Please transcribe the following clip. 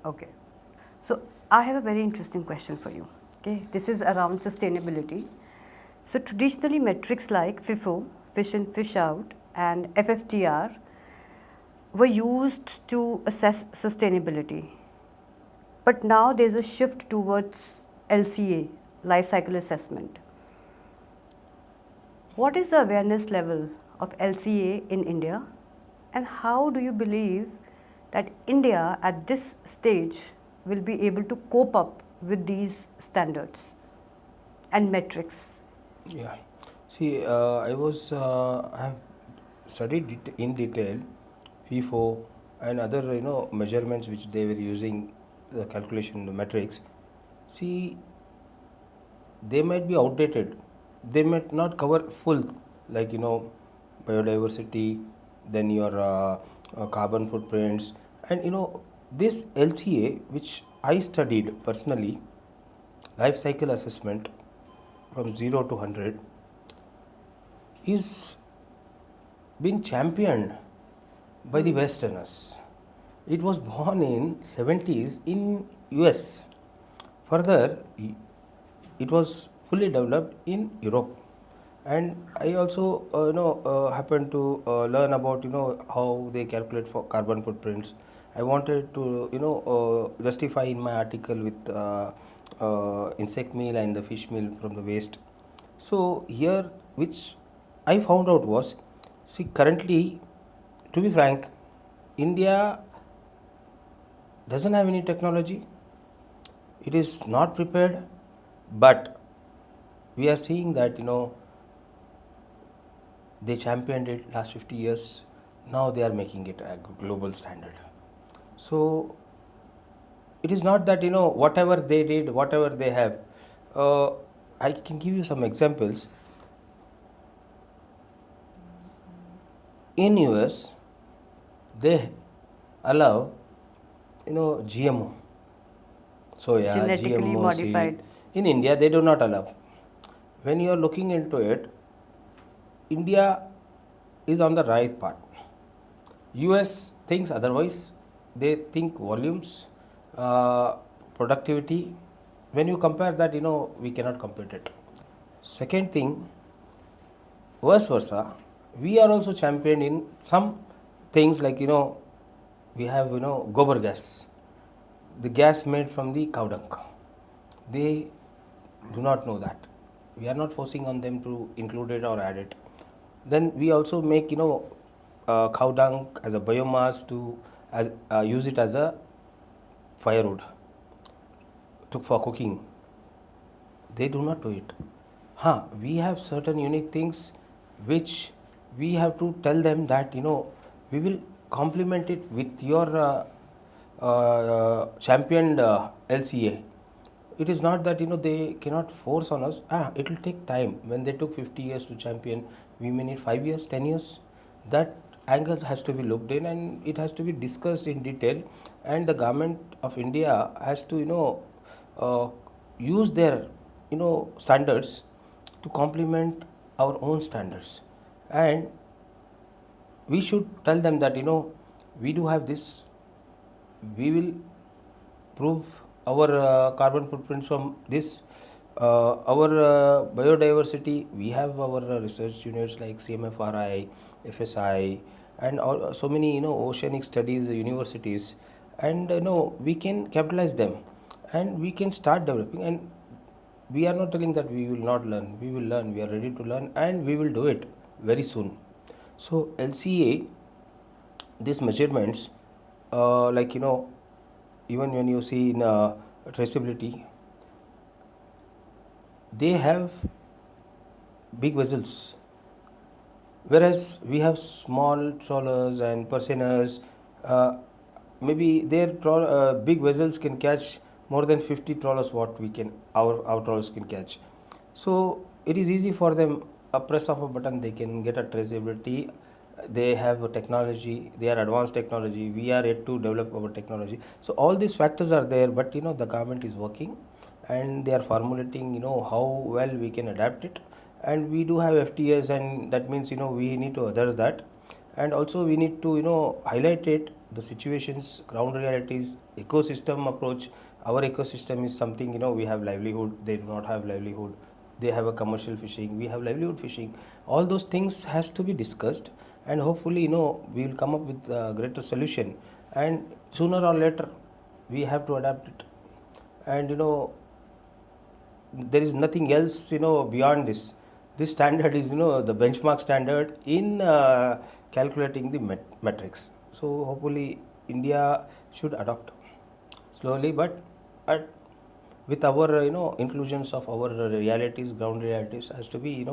Okay. So I have a very interesting question for you. Okay, this is around sustainability. So traditionally, metrics like FIFO, fish in, fish out, and FFTR were used to assess sustainability. But now there's a shift towards LCA, life cycle assessment. What is the awareness level of LCA in India, and how do you believe that India at this stage will be able to cope up with these standards and metrics? Yeah. See, I have studied in detail FIFO and other measurements which they were using the calculation the metrics. See, they might be outdated. They might not cover full, like biodiversity, then your carbon footprints, and this LCA which I studied personally, life cycle assessment from 0 to 100 is been championed by the Westerners. It was born in 70s in US. Further, it was fully developed in Europe. And I also happened to learn about how they calculate for carbon footprints. I wanted to justify in my article with insect meal and the fish meal from the waste. So here, which I found out was, see, currently, to be frank, India doesn't have any technology. It is not prepared, but we are seeing that they championed it last 50 years. Now they are making it a global standard. So it is not that whatever they did, whatever they have. I can give you some examples. In US, they allow GMO. So yeah, Genetically GMO seed. modified. In India, they do not allow. When you are looking into it, India is on the right path. US thinks otherwise. They think volumes, productivity. When you compare that, we cannot compete it. Second thing, vice versa, we are also championed in some things like we have gobar gas, the gas made from the cow dung. They do not know that. We are not forcing on them to include it or add it. Then we also make cow dung as a biomass to as use it as a firewood for cooking. They do not do it. We have certain unique things which we have to tell them that we will complement it with your championed LCA. It is not that they cannot force on us. It will take time. When they took 50 years to champion, we may need 5 years, 10 years. That angle has to be looked in, and it has to be discussed in detail. And the government of India has to use their standards to complement our own standards. And we should tell them that we do have this. We will prove our carbon footprint from this. Our biodiversity, we have our research units like CMFRI, FSI, and so many oceanic studies universities, and we can capitalize them, and we can start developing. And we are not telling that we will not learn. We will learn. We are ready to learn, and we will do it very soon. So LCA, these measurements, like even when you see in traceability, they have big vessels, whereas we have small trawlers and purseners. Maybe their big vessels can catch more than 50 trawlers what we can our trawlers can catch. So it is easy for them. A press of a button, they can get a traceability. They have a technology. They are advanced technology. We are yet to develop our technology. So all these factors are there, but the government is working, and they are formulating how well we can adapt it. And we do have FTS, and that means we need to adhere that. And also we need to highlight it the situations, ground realities, ecosystem approach. Our ecosystem is something, we have livelihood, they do not have livelihood, they have a commercial fishing, we have livelihood fishing. All those things has to be discussed, and hopefully, we will come up with a greater solution, and sooner or later we have to adapt it. And there is nothing else beyond this. This standard is the benchmark standard in calculating the metrics. So hopefully India should adopt slowly, but at, with our inclusions of our realities, ground realities, has to be